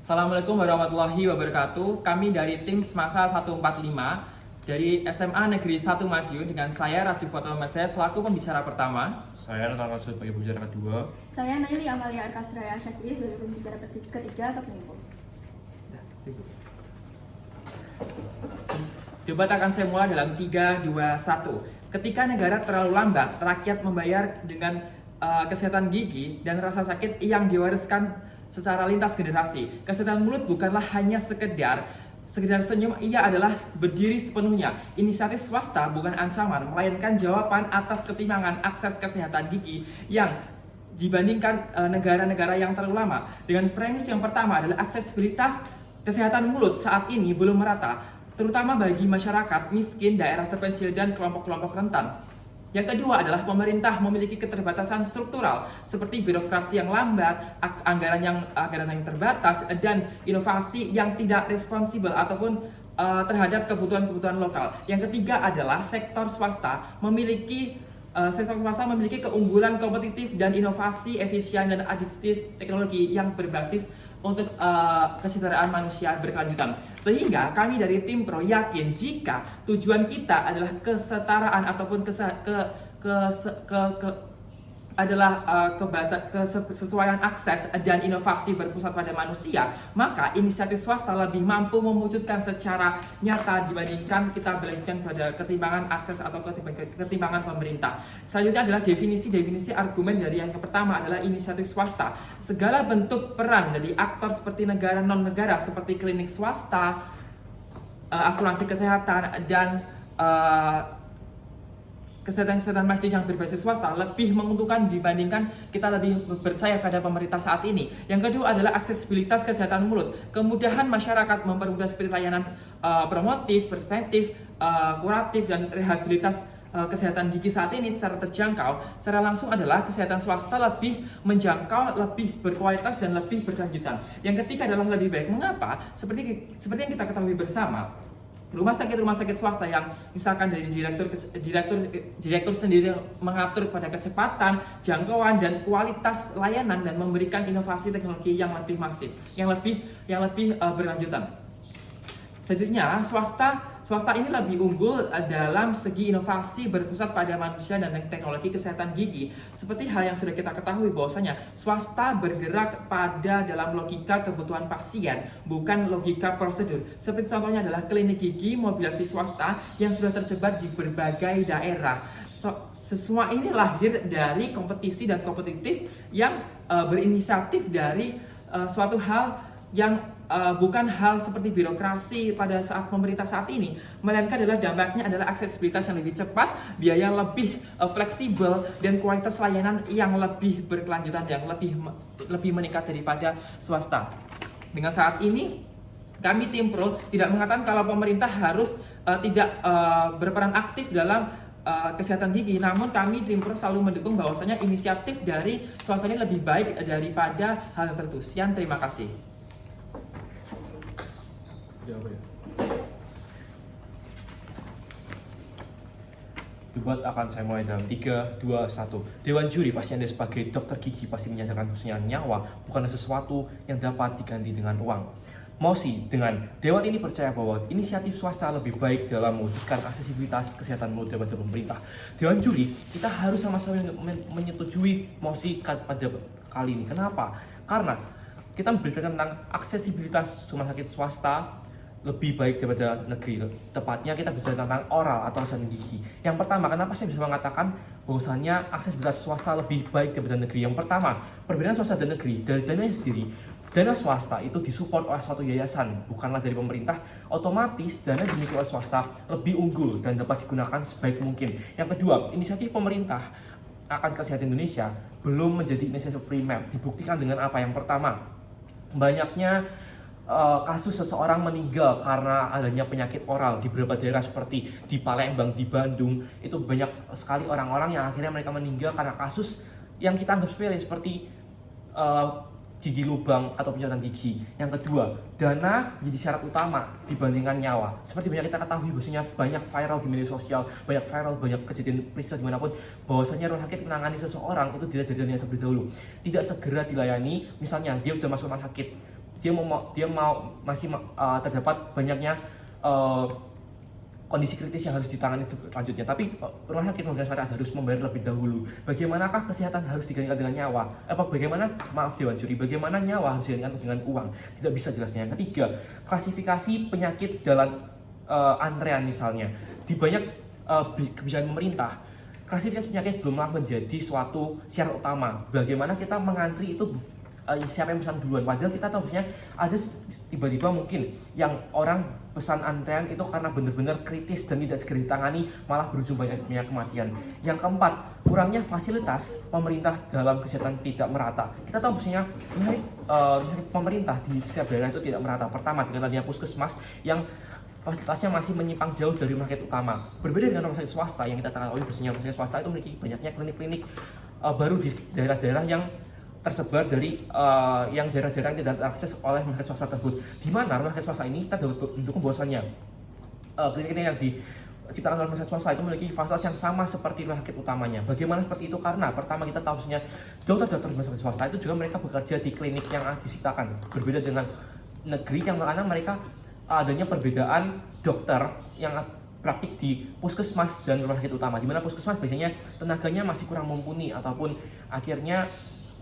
Assalamualaikum warahmatullahi wabarakatuh. Kami dari tim Semasa 145 dari SMA Negeri 1 Madiun dengan saya Raju Foto Meseh selaku pembicara pertama. Saya Nathan Rasul sebagai pembicara kedua. Saya Naili Amalia Arkasraya Syakiri sebagai pembicara ketiga atau penyimpul. Debat akan saya mulai dalam 3, 2, 1. Ketika negara terlalu lambat, rakyat membayar dengan kesehatan gigi dan rasa sakit yang diwariskan secara lintas generasi. Kesehatan mulut bukanlah hanya sekedar senyum, ia adalah berdiri sepenuhnya. Inisiatif swasta bukan ancaman, melainkan jawaban atas ketimpangan akses kesehatan gigi yang dibandingkan negara-negara yang terlalu lama. Dengan premis yang pertama adalah aksesibilitas kesehatan mulut saat ini belum merata, terutama bagi masyarakat miskin, daerah terpencil, dan kelompok-kelompok rentan. Yang kedua adalah pemerintah memiliki keterbatasan struktural seperti birokrasi yang lambat, anggaran yang terbatas, dan inovasi yang tidak responsibel ataupun terhadap kebutuhan-kebutuhan lokal. Yang ketiga adalah sektor swasta memiliki keunggulan kompetitif dan inovasi efisien dan adiktif teknologi yang berbasis untuk kesejahteraan manusia berkelanjutan. Sehingga kami dari tim Pro yakin jika tujuan kita adalah kesetaraan ataupun kesesuaian akses dan inovasi berpusat pada manusia, maka inisiatif swasta lebih mampu mewujudkan secara nyata dibandingkan kita berlanjutkan pada ketimbangan akses atau ketimbangan pemerintah. Selanjutnya adalah definisi argumen dari yang pertama adalah inisiatif swasta. Segala bentuk peran dari aktor seperti negara non-negara seperti klinik swasta, asuransi kesehatan, dan kesehatan masjid yang berbasis swasta lebih menguntungkan dibandingkan kita lebih percaya pada pemerintah saat ini. Yang kedua adalah aksesibilitas kesehatan mulut. Kemudahan masyarakat mempermudah seperti layanan promotif, preventif, kuratif, dan rehabilitas kesehatan gigi saat ini secara terjangkau. Secara langsung adalah kesehatan swasta lebih menjangkau, lebih berkualitas, dan lebih berkelanjutan. Yang ketiga adalah lebih baik. Mengapa? Seperti yang kita ketahui bersama, rumah sakit swasta yang misalkan dari direktur sendiri mengatur pada kecepatan, jangkauan, dan kualitas layanan dan memberikan inovasi teknologi yang lebih masif, yang lebih berlanjutan. Selanjutnya, swasta ini lebih unggul dalam segi inovasi berpusat pada manusia dan teknologi kesehatan gigi. Seperti hal yang sudah kita ketahui bahwasanya swasta bergerak pada dalam logika kebutuhan pasien, bukan logika prosedur. Seperti contohnya adalah klinik gigi mobilisasi swasta yang sudah tersebar di berbagai daerah. Semua ini lahir dari kompetisi dan kompetitif yang berinisiatif dari suatu hal yang bukan hal seperti birokrasi pada saat pemerintah saat ini, melainkan adalah dampaknya adalah aksesibilitas yang lebih cepat, biaya yang lebih fleksibel, dan kualitas layanan yang lebih berkelanjutan, yang lebih meningkat daripada swasta. Dengan saat ini kami tim Pro tidak mengatakan kalau pemerintah harus tidak berperan aktif dalam kesehatan gigi, namun kami tim Pro selalu mendukung bahwasanya inisiatif dari swasta ini lebih baik daripada hal tertentu. Sekian, terima kasih. Debat akan saya mulai dalam 3, 2, 1. Dewan juri, pasti Anda sebagai dokter gigi pasti menyatakan bahwasanya nyawa bukanlah sesuatu yang dapat diganti dengan uang. Mosi dengan Dewan ini percaya bahwa inisiatif swasta lebih baik dalam mewujudkan aksesibilitas kesehatan mulut daripada pemerintah. Dewan juri, kita harus sama-sama menyetujui mosi pada kali ini. Kenapa? Karena kita berbicara tentang aksesibilitas rumah sakit swasta lebih baik daripada negeri. Tepatnya kita bicara tentang oral atau kesehatan gigi. Yang pertama, kenapa saya bisa mengatakan bahwasanya aksesibilitas swasta lebih baik daripada negeri? Yang pertama, perbedaan swasta dan negeri dari dananya sendiri. Dana swasta itu disupport oleh suatu yayasan, bukanlah dari pemerintah. Otomatis dana dimiliki oleh swasta lebih unggul dan dapat digunakan sebaik mungkin. Yang kedua, inisiatif pemerintah akan kesehatan Indonesia belum menjadi inisiatif primer. Dibuktikan dengan apa? Yang pertama, banyaknya kasus seseorang meninggal karena adanya penyakit oral di beberapa daerah seperti di Palembang, di Bandung. Itu banyak sekali orang-orang yang akhirnya mereka meninggal karena kasus yang kita anggap sepele seperti gigi lubang atau pencatatan gigi. Yang kedua, dana menjadi syarat utama dibandingkan nyawa. Seperti banyak kita ketahui bahwasanya banyak viral di media sosial, banyak kejadian peristiwa dimanapun bahwasanya rumah sakit menangani seseorang itu dilihat dari dananya terlebih dahulu, tidak segera dilayani. Misalnya dia sudah masuk rumah sakit, terdapat banyaknya kondisi kritis yang harus ditangani selanjutnya, tapi rumah sakit memberikan syarat harus membayar lebih dahulu. Bagaimanakah kesehatan harus digantikan dengan nyawa? Dewan juri, bagaimana nyawa harus digantikan dengan uang? Tidak bisa jelasnya. Yang ketiga, klasifikasi penyakit dalam antrean misalnya. Di banyak kebijakan pemerintah, klasifikasi penyakit belumlah menjadi suatu syarat utama. Bagaimana kita mengantri itu siapa yang pesan duluan, padahal kita tahu harusnya ada tiba-tiba mungkin yang orang pesan antrean itu karena benar-benar kritis dan tidak segera ditangani, malah berujung banyaknya kematian. Yang keempat, kurangnya fasilitas pemerintah dalam kesehatan tidak merata. Kita tahu harusnya pemerintah di setiap daerah itu tidak merata. Pertama, dengan adanya puskesmas yang fasilitasnya masih menyimpang jauh dari rumah sakit utama. Berbeda dengan rumah sakit swasta yang kita ketahui bahwasanya rumah sakit swasta itu memiliki banyaknya klinik-klinik baru di daerah-daerah yang tersebar dari yang daerah-daerah yang tidak terakses oleh rumah sakit swasta tersebut. Di mana rumah sakit swasta ini kita dapat mendukung bahwasannya klinik-klinik yang diciptakan oleh rumah sakit swasta itu memiliki fasilitas yang sama seperti rumah sakit utamanya. Bagaimana seperti itu? Karena pertama kita tahu bahwasanya dokter-dokter rumah sakit swasta itu juga mereka bekerja di klinik yang diciptakan. Berbeda dengan negeri yang mana mereka adanya perbedaan dokter yang praktik di puskesmas dan rumah sakit utama, di mana puskesmas biasanya tenaganya masih kurang mumpuni ataupun akhirnya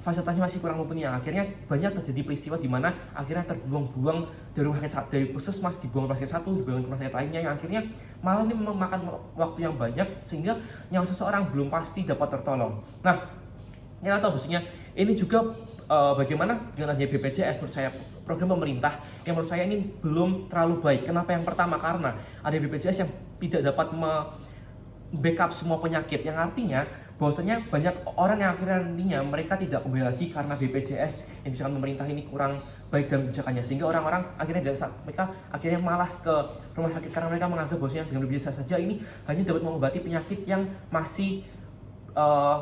fasilitasnya masih kurang mumpuni, yang akhirnya banyak terjadi peristiwa di mana akhirnya terbuang-buang dari rumah sakit dari puskesmas, dibuang ke rumah sakit satu, dibuang ke rumah sakit lainnya, yang akhirnya malah ini memakan waktu yang banyak sehingga nyawa seseorang belum pasti dapat tertolong. Nah, kita tahu bahwasanya ini juga bagaimana dengan adanya BPJS, menurut saya program pemerintah yang menurut saya ini belum terlalu baik. Kenapa? Yang pertama karena ada BPJS yang tidak dapat backup semua penyakit, yang artinya bahwasanya banyak orang yang akhirnya nantinya mereka tidak kembali lagi karena BPJS yang diberikan pemerintah ini kurang baik dalam kebijakannya, sehingga orang-orang akhirnya mereka akhirnya malas ke rumah sakit karena mereka menganggap bahwasanya dengan BPJS saja ini hanya dapat mengobati penyakit yang masih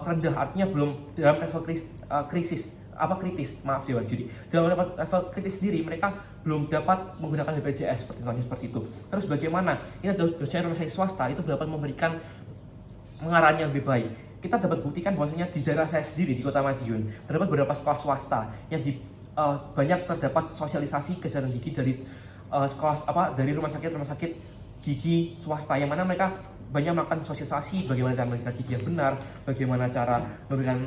rendah, artinya belum dalam level kritis. Dewan juri. Dalam level kritis sendiri mereka belum dapat menggunakan BPJS seperti itu. Terus bagaimana? Ini adalah biasanya rumah sakit swasta itu dapat memberikan pengarahan yang lebih baik. Kita dapat buktikan bahwasanya di daerah saya sendiri di Kota Madiun terdapat beberapa sekolah swasta yang banyak terdapat sosialisasi kesehatan gigi dari dari rumah sakit gigi swasta, yang mana mereka banyak melakukan sosialisasi bagaimana cara memberikan gigi yang benar, bagaimana cara memberikan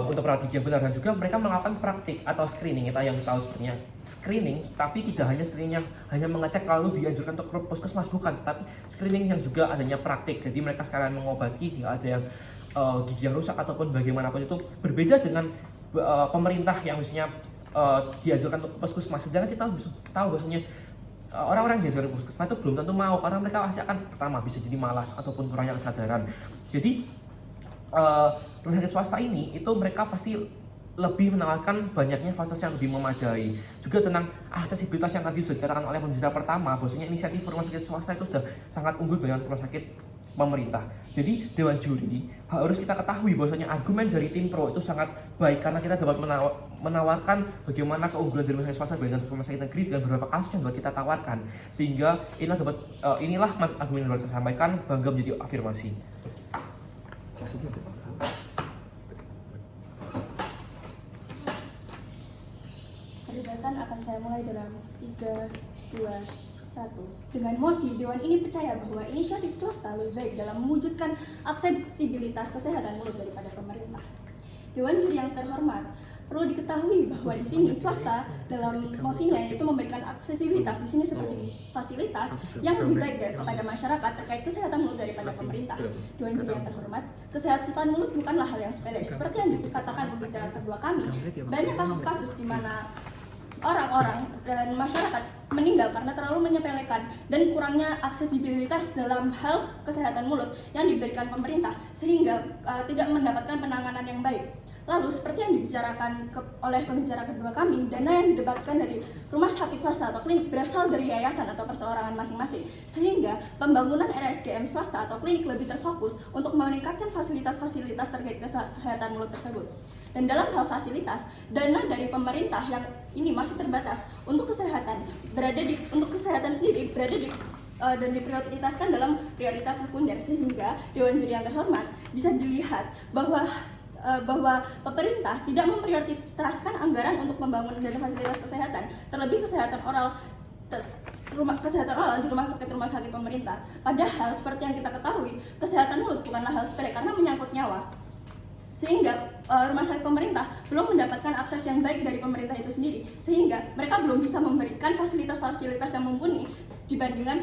untuk perawat gigi yang benar, dan juga mereka melakukan praktik atau screening. Kita yang tahu sebenarnya screening, tapi tidak hanya screening yang hanya mengecek lalu dianjurkan untuk puskesmas, bukan, tapi screening yang juga adanya praktik. Jadi mereka sekalian mengobati jika ada yang gigi yang rusak ataupun bagaimanapun itu. Berbeda dengan pemerintah yang misalnya dianjurkan untuk puskesmas, sedangkan kita tahu bahwasanya orang-orang yang dianjurkan puskesmas itu belum tentu mau, karena mereka pasti akan pertama bisa jadi malas ataupun kurangnya kesadaran. Jadi rumah sakit swasta ini itu mereka pasti lebih menawarkan banyaknya fasilitas yang lebih memadai. Juga tentang aksesibilitas yang tadi sudah dikatakan oleh pembicara pertama, bahwasanya inisiatif rumah sakit swasta itu sudah sangat unggul dengan rumah sakit pemerintah. Jadi Dewan Juri harus kita ketahui bahwasanya argumen dari tim pro itu sangat baik, karena kita dapat menawarkan bagaimana keunggulan dari rumah sakit swasta dengan rumah sakit negeri dengan beberapa kasus yang dapat kita tawarkan, sehingga inilah argumen yang dapat saya sampaikan, bangga menjadi afirmasi. Perdebatan akan saya mulai dalam 3, 2, 1. Dengan mosi, Dewan ini percaya bahwa inisiatif swasta lebih baik dalam mewujudkan aksesibilitas kesehatan mulut daripada pemerintah. Dewan juri yang terhormat, perlu diketahui bahwa di sini swasta dalam mosinya itu memberikan aksesibilitas di sini seperti fasilitas yang lebih baik kepada masyarakat terkait kesehatan mulut daripada pemerintah. Dewan juri yang terhormat, kesehatan mulut bukanlah hal yang sepele. Seperti yang dikatakan pembicara kedua kami, banyak kasus-kasus di mana orang-orang dan masyarakat meninggal karena terlalu menyepelekan dan kurangnya aksesibilitas dalam hal kesehatan mulut yang diberikan pemerintah, sehingga tidak mendapatkan penanganan yang baik. Lalu seperti yang dibicarakan oleh pembicara kedua kami, dana yang didebatkan dari rumah sakit swasta atau klinik berasal dari yayasan atau perseorangan masing-masing, sehingga pembangunan RSGM swasta atau klinik lebih terfokus untuk meningkatkan fasilitas-fasilitas terkait kesehatan mulut tersebut. Dan dalam hal fasilitas, dana dari pemerintah yang ini masih terbatas untuk kesehatan sendiri berada di dan diprioritaskan dalam prioritas sekunder, sehingga Dewan Juri yang terhormat bisa dilihat bahwa bahwa pemerintah tidak memprioritaskan anggaran untuk membangun dan fasilitas kesehatan, terlebih kesehatan oral di rumah sakit pemerintah. Padahal seperti yang kita ketahui, kesehatan mulut bukanlah hal sepele karena menyangkut nyawa. Sehingga rumah sakit pemerintah belum mendapatkan akses yang baik dari pemerintah itu sendiri, sehingga mereka belum bisa memberikan fasilitas-fasilitas yang mumpuni dibandingkan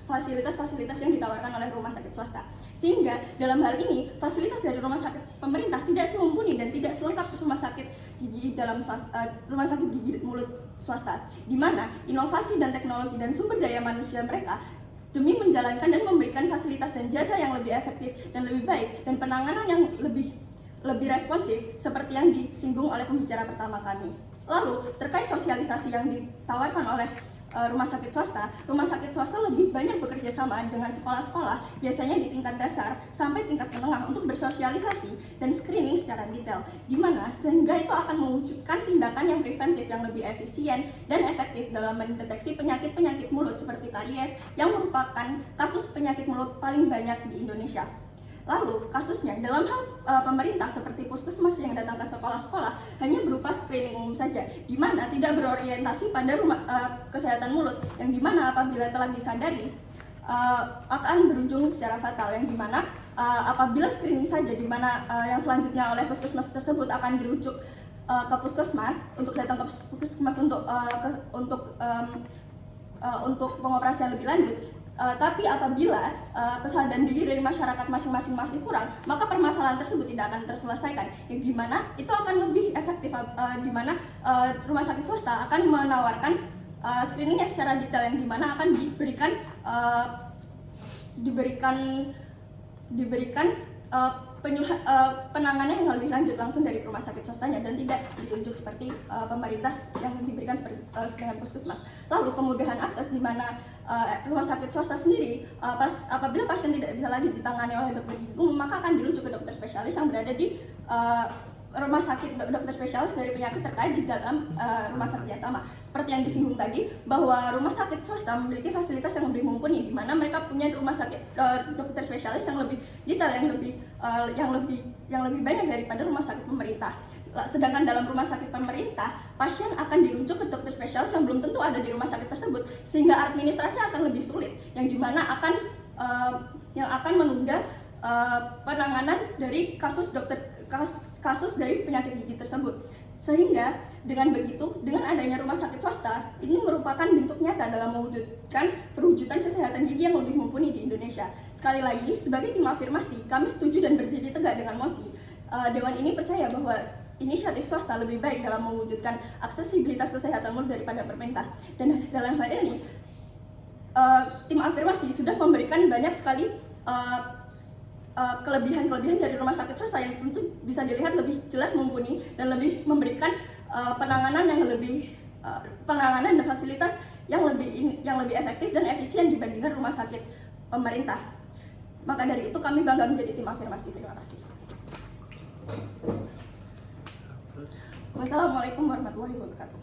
fasilitas-fasilitas yang ditawarkan oleh rumah sakit swasta. Sehingga dalam hal ini fasilitas dari rumah sakit pemerintah tidak semumpuni dan tidak selengkap rumah sakit gigi rumah sakit gigi mulut swasta, di mana inovasi dan teknologi dan sumber daya manusia mereka demi menjalankan dan memberikan fasilitas dan jasa yang lebih efektif dan lebih baik dan penanganan yang lebih responsif seperti yang disinggung oleh pembicara pertama kami. Lalu terkait sosialisasi yang ditawarkan oleh rumah sakit swasta lebih banyak bekerja sama dengan sekolah-sekolah, biasanya di tingkat dasar sampai tingkat menengah untuk bersosialisasi dan screening secara detail, di mana sehingga itu akan mewujudkan tindakan yang preventif yang lebih efisien dan efektif dalam mendeteksi penyakit-penyakit mulut seperti karies yang merupakan kasus penyakit mulut paling banyak di Indonesia. Lalu kasusnya dalam hal pemerintah seperti puskesmas yang datang ke sekolah-sekolah hanya berupa screening umum saja, di mana tidak berorientasi pada kesehatan mulut, yang dimana apabila telah disadari akan berujung secara fatal, yang dimana apabila screening saja, di mana yang selanjutnya oleh puskesmas tersebut akan dirujuk ke puskesmas untuk datang ke puskesmas untuk pengoperasian lebih lanjut. Tapi apabila kesadaran diri dari masyarakat masing-masing masih kurang, maka permasalahan tersebut tidak akan terselesaikan. Yang dimana itu akan lebih efektif, di mana rumah sakit swasta akan menawarkan screening yang secara detail, yang dimana akan diberikan penanganan yang lebih lanjut langsung dari rumah sakit swastanya dan tidak dirujuk seperti pemerintah yang diberikan seperti dengan puskesmas. Lalu kemudahan akses, di mana rumah sakit swasta sendiri apabila pasien tidak bisa lagi ditangani oleh dokter gigi umum, maka akan dirujuk ke dokter spesialis yang berada di rumah sakit, dokter spesialis dari penyakit terkait di dalam rumah sakit yang sama. Seperti yang disinggung tadi, bahwa rumah sakit swasta memiliki fasilitas yang lebih mumpuni, di mana mereka punya rumah sakit dokter spesialis yang lebih detail, yang lebih banyak daripada rumah sakit pemerintah. Sedangkan dalam rumah sakit pemerintah, pasien akan dirujuk ke dokter spesialis yang belum tentu ada di rumah sakit tersebut, sehingga administrasi akan lebih sulit, yang dimana akan menunda penanganan dari kasus dari penyakit gigi tersebut. Sehingga dengan begitu, dengan adanya rumah sakit swasta, ini merupakan bentuk nyata dalam mewujudkan perwujudan kesehatan gigi yang lebih mumpuni di Indonesia. Sekali lagi, sebagai tim afirmasi, kami setuju dan berdiri tegak dengan MOSI. Dewan ini percaya bahwa inisiatif swasta lebih baik dalam mewujudkan aksesibilitas kesehatan mulut daripada pemerintah. Dan dalam hal ini, tim afirmasi sudah memberikan banyak sekali kelebihan-kelebihan dari rumah sakit swasta yang tentu bisa dilihat lebih jelas mumpuni dan lebih memberikan penanganan dan fasilitas yang lebih efektif dan efisien dibandingkan rumah sakit pemerintah. Maka dari itu kami bangga menjadi tim afirmasi. Terima kasih. Wassalamualaikum warahmatullahi wabarakatuh.